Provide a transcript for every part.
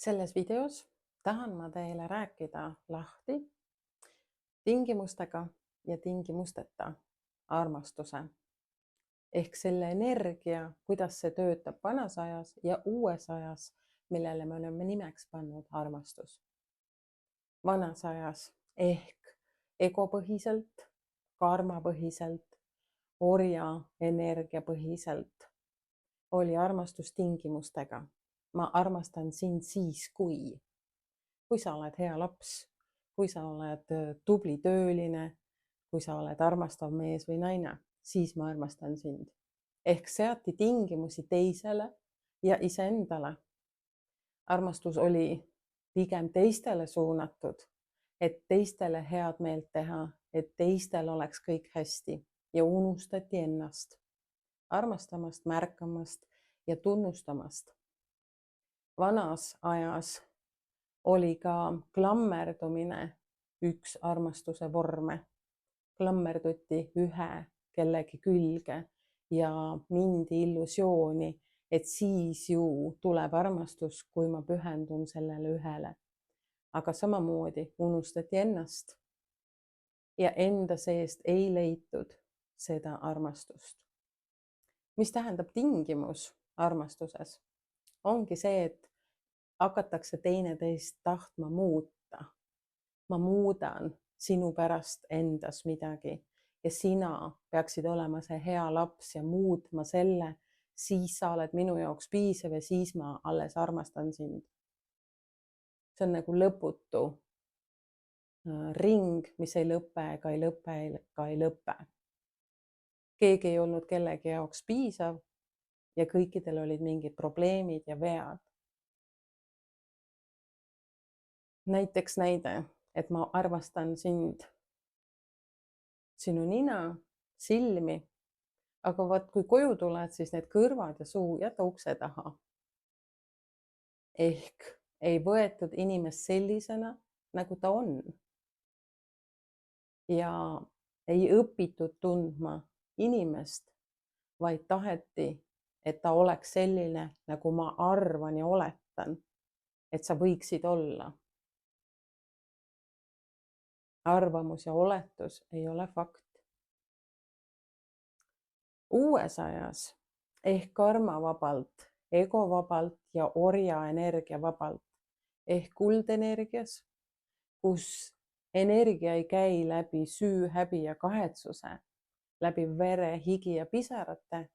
Selles videos tahan ma teile rääkida lahti tingimustega ja tingimusteta armastuse ehk selle energia, kuidas see töötab vanas ajas ja uues ajas, millele me oleme nimeks pannud armastus. Vanas ajas ehk egopõhiselt, karmapõhiselt, orja energiapõhiselt oli armastus tingimustega. Ma armastan sind siis, kui sa oled hea laps, kui sa oled tubli tööline, kui sa oled armastav mees või naine, siis ma armastan sind. Ehk seati tingimusi teisele ja iseendale. Armastus oli pigem teistele suunatud, et teistele head meelt teha, et teistel oleks kõik hästi ja unustati ennast, armastamast, märkamast ja tunnustamast. Vanas ajas oli ka klammerdumine üks armastuse vorme. Klammerduti ühe kellegi külge ja mindi illusiooni, et siis ju tuleb armastus, kui ma pühendun sellele ühele. Aga samamoodi unustati ennast ja enda seest ei leitud seda armastust. Mis tähendab tingimus armastuses? Ongi see, et hakatakse teineteist tahtma muuta. Ma muudan sinu pärast endas midagi ja sina peaksid olema see hea laps ja muutma selle, siis sa oled minu jaoks piisav ja siis ma alles armastan sind. See on nagu lõputu ring, mis ei lõpe ega ei lõpe ega ei lõpe. Keegi ei olnud kellegi jaoks piisav ja kõikidel olid mingid probleemid ja vead. Näiteks näide, et ma armastan sind, sinu nina, silmi, aga vaat kui koju tuled, siis need kõrvad ja suu jäta ukse taha. Ehk ei võetud inimest sellisena, nagu ta on. Ja ei õpitud tundma inimest, vaid taheti, et ta oleks selline, nagu ma arvan ja oletan, et sa võiksid olla. Arvamus ja oletus ei ole fakt. Uues ajas ehk karmavabalt, egovabalt ja orja energia vabalt ehk kuldenergias, kus energia ei käi läbi süü, häbi ja kahetsuse, läbi vere, higi ja pisarate,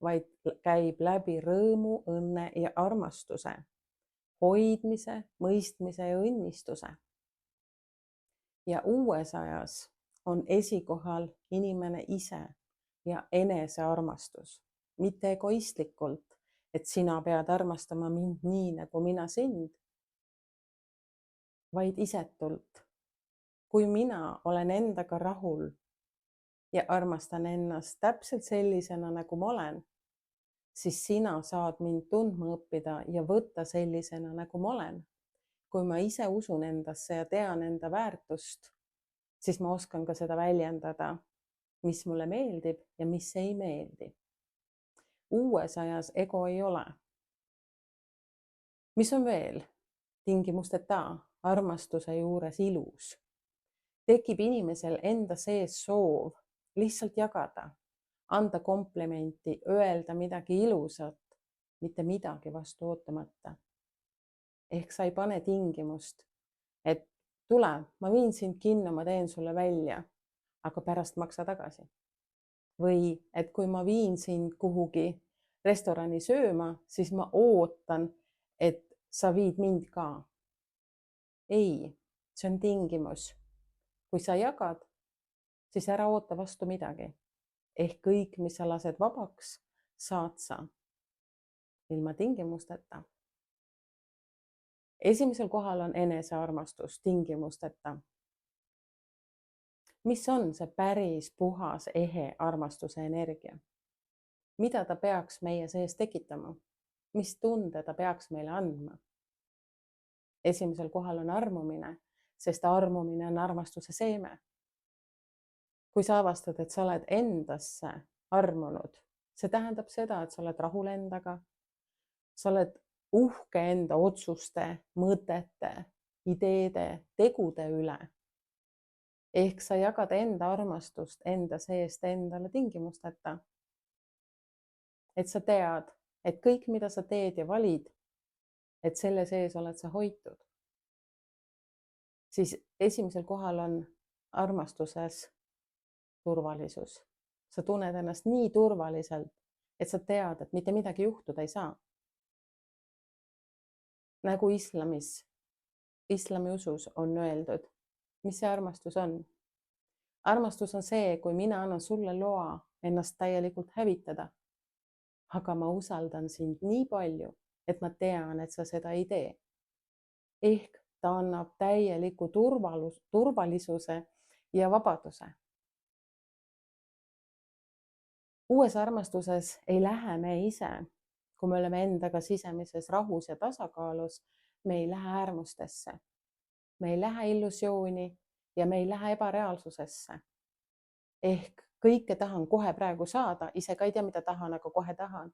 vaid käib läbi rõõmu, õnne ja armastuse, hoidmise, mõistmise ja õnnistuse. Ja uues ajas on esikohal inimene ise ja enesearmastus, mitte egoistlikult, et sina pead armastama mind nii, nagu mina sind, vaid isetult. Kui mina olen endaga rahul ja armastan ennast täpselt sellisena, nagu ma olen, siis sina saad mind tundma õppida ja võtta sellisena, nagu ma olen. Kui ma ise usun endasse ja tean enda väärtust, siis ma oskan ka seda väljendada, mis mulle meeldib ja mis ei meeldi. Uues ajas ego ei ole. Mis on veel tingimusteta armastuse juures ilus? Tekib inimesel enda sees soov lihtsalt jagada, anda komplimenti, öelda midagi ilusat, mitte midagi vastu ootamata. Ehk sa ei pane tingimust, et tule, ma viin sind kinno, ma teen sulle välja, aga pärast maksa tagasi. Või et kui ma viin sind kuhugi restorani sööma, siis ma ootan, et sa viid mind ka. Ei, see on tingimus. Kui sa jagad, siis ära oota vastu midagi. Ehk kõik, mis sa lased vabaks, saad sa ilma tingimusteta. Esimesel kohal on enesearmastus tingimusteta. Mis on see päris puhas, ehe armastuse energia? Mida ta peaks meie sees tekitama? Mis tunde ta peaks meile andma? Esimesel kohal on armumine, sest armumine on armastuse seeme. Kui sa avastad, et sa oled endasse armunud, see tähendab seda, et sa oled rahul endaga, sa oled uhke enda otsuste, mõtete, ideede, tegude üle. Ehk sa jagad enda armastust enda seest endale tingimusteta. Et sa tead, et kõik, mida sa teed ja valid, et selle sees oled sa hoitud. Siis esimesel kohal on armastuses turvalisus. Sa tunned ennast nii turvaliselt, et sa tead, et mitte midagi juhtuda ei saa. Nagu islamiusus on öeldud, mis see armastus on? Armastus on see, kui mina annan sulle loa ennast täielikult hävitada. Aga ma usaldan sind nii palju, et ma tean, et sa seda ei tee. Ehk ta annab täieliku turvalisuse ja vabaduse. Uues armastuses ei lähe me ise, kui me oleme endaga sisemises rahus ja tasakaalus, me ei lähe äärmustesse. Me ei lähe illusiooni ja me ei lähe ebareaalsusesse. Ehk kõike tahan kohe praegu saada, ise ka ei tea, mida tahan, aga kohe tahan.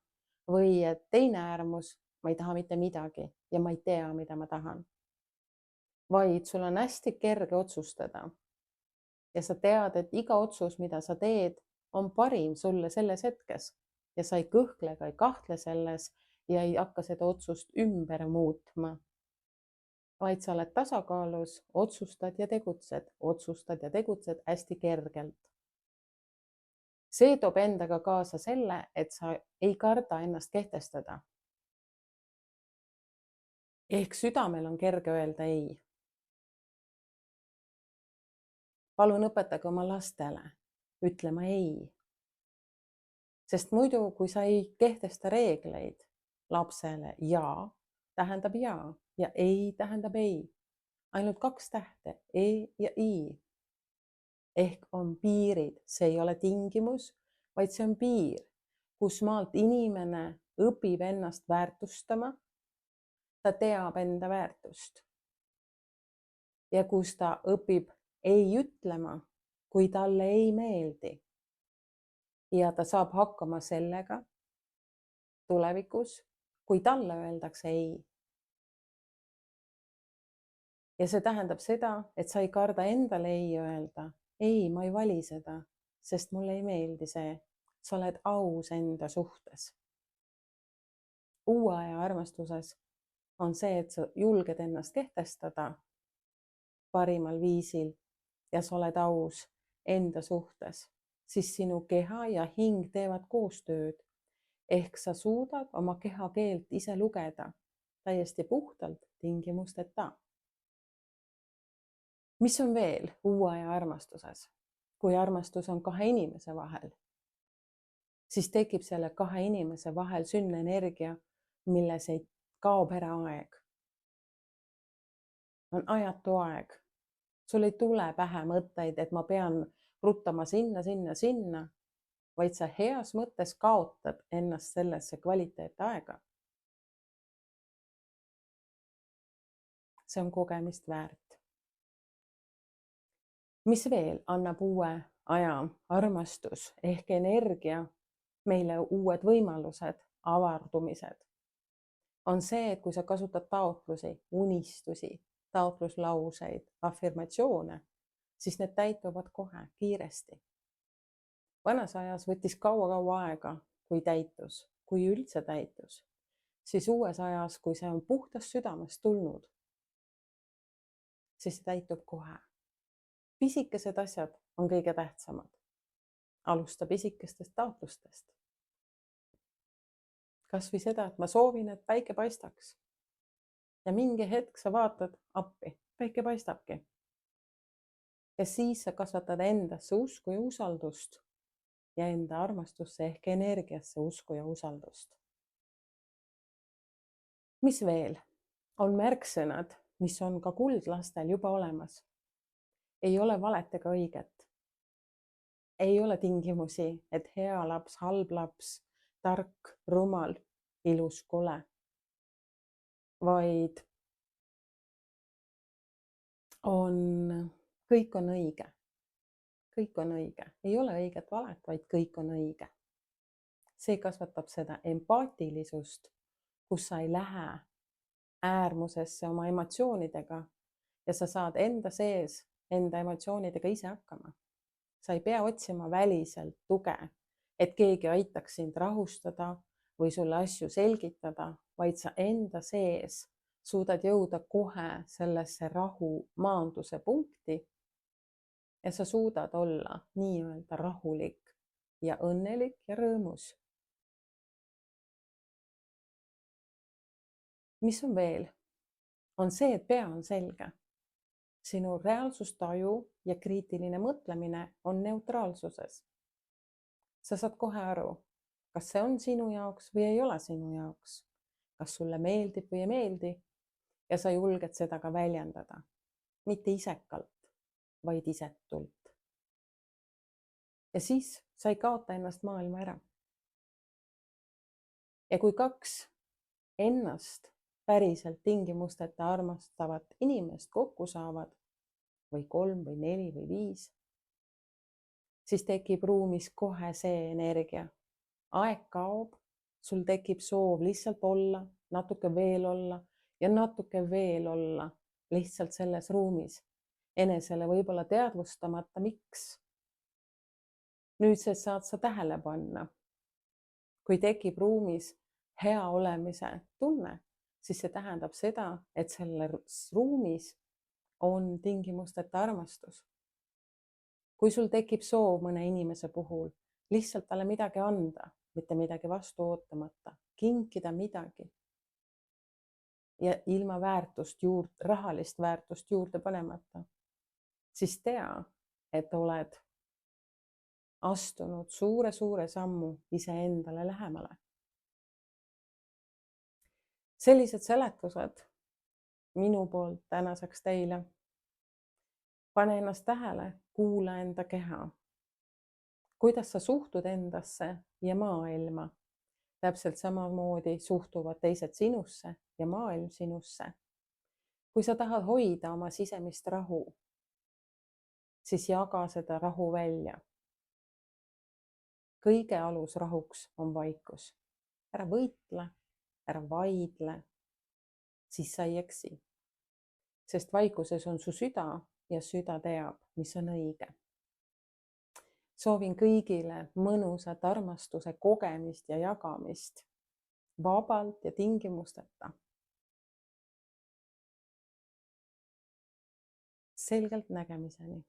Või et teine äärmus, ma ei taha mitte midagi ja ma ei tea, mida ma tahan. Vaid sul on hästi kerge otsustada. Ja sa tead, et iga otsus, mida sa teed, on parim sulle selles hetkes ja sa ei kõhkle ega ei kahtle selles ja ei hakka seda otsust ümber muutma. Vaid sa oled tasakaalus, otsustad ja tegutsed hästi kergelt. See toob endaga kaasa selle, et sa ei karda ennast kehtestada. Ehk südamel on kerge öelda ei. Palun õpetage oma lastele ütlema ei. Sest muidu, kui sa ei kehtesta reegleid lapsele, ja tähendab ja ei tähendab ei. Ainult 2 tähte, e ja i. Ehk on piirid, see ei ole tingimus, vaid see on piir, kus maalt inimene õpib ennast väärtustama. Ta teab enda väärtust. Ja kus ta õpib ei ütlema, kui talle ei meeldi. Ja ta saab hakkama sellega tulevikus, kui talle öeldakse ei. Ja see tähendab seda, et sa ei karda endale ei öelda. Ei, ma ei vali seda, sest mulle ei meeldi see. Sa oled aus enda suhtes. Uue aja armastuses on see, et sa julged ennast kehtestada parimal viisil ja sa oled aus enda suhtes. Siis sinu keha ja hing teevad koostööd. Ehk sa suudad oma keha keelt ise lugeda täiesti puhtalt tingimusteta. Mis on veel uue aja armastuses? Kui armastus on 2 inimese vahel, siis tekib selle 2 inimese vahel sünnenergia, milles ei kaob ära aeg. On ajatu aeg. Sul ei tule pähe mõtteid, et ma pean ruttama sinna, vaid sa heas mõttes kaotad ennast sellesse kvaliteetaega. See on kogemist väärt. Mis veel annab uue aja armastus ehk energia meile uued võimalused, avardumised? On see, et kui sa kasutad taotlusi, unistusi, taotluslauseid, afirmatsioone, siis need täituvad kohe kiiresti. Vanas ajas võttis kaua aega, kui täitus, kui üldse täitus. Siis uues ajas, kui see on puhtast südamest tulnud, siis see täitub kohe. Pisikesed asjad on kõige tähtsamad. Alusta pisikestest taotlustest. Kas või seda, et ma soovin, et päike paistaks. Ja mingi hetk sa vaatad appi, päike paistabki. Ja siis sa kasvatad endasse usku ja usaldust ja enda armastusse ehk energiasse usku ja usaldust. Mis veel? On märksõnad, mis on ka kuldlastel juba olemas. Ei ole valet ega õiget. Ei ole tingimusi, et hea laps, halb laps, tark, rumal, ilus, kole. Vaid kõik on õige. Kõik on õige. Ei ole õiget valet, vaid kõik on õige. See kasvatab seda empaatilisust, kus sa ei lähe äärmusesse oma emotsioonidega ja sa saad enda sees enda emotsioonidega ise hakkama. Sa ei pea otsima väliselt tuge, et keegi aitaks sind rahustada või sulle asju selgitada, vaid sa enda sees suudad jõuda kohe sellesse rahu maanduse punkti ja sa suudad olla nii-öelda rahulik ja õnnelik ja rõõmus. Mis on veel? On see, et pea on selge. Sinu reaalsustaju ja kriitiline mõtlemine on neutraalsuses. Sa saad kohe aru, kas see on sinu jaoks või ei ole sinu jaoks, kas sulle meeldib või ei meeldi ja sa julged seda ka väljendada, mitte isekalt, vaid isetult. Ja siis sa ei kaota ennast maailma ära. Ja kui kaks ennast päriselt tingimusteta armastavat inimest kokku saavad, või 3 või 4 või 5, siis tekib ruumis kohe see energia. Aeg kaob, sul tekib soov lihtsalt olla, natuke veel olla ja natuke veel olla lihtsalt selles ruumis, enesele võib-olla teadvustamata, miks. Nüüd saad sa tähele panna, kui tekib ruumis hea olemise tunne, siis see tähendab seda, et selles ruumis on tingimusteta armastus. Kui sul tekib soov mõne inimese puhul lihtsalt talle midagi anda, mitte midagi vastu ootamata, kinkida midagi ja ilma rahalist väärtust juurde panemata, siis tea, et oled astunud suure sammu iseendale lähemale. Sellised seletused minu poolt tänaseks teile. Pane ennast tähele, kuula enda keha. Kuidas sa suhtud endasse ja maailma? Täpselt samamoodi suhtuvad teised sinusse ja maailm sinusse. Kui sa tahad hoida oma sisemist rahu, siis jaga seda rahu välja. Kõige alus rahuks on vaikus. Ära võitle, ära vaidle, siis sa ei eksi. Sest vaikuses on su süda ja süda teab, mis on õige. Soovin kõigile mõnusat armastuse kogemist ja jagamist, vabalt ja tingimusteta. Selgelt nägemiseni.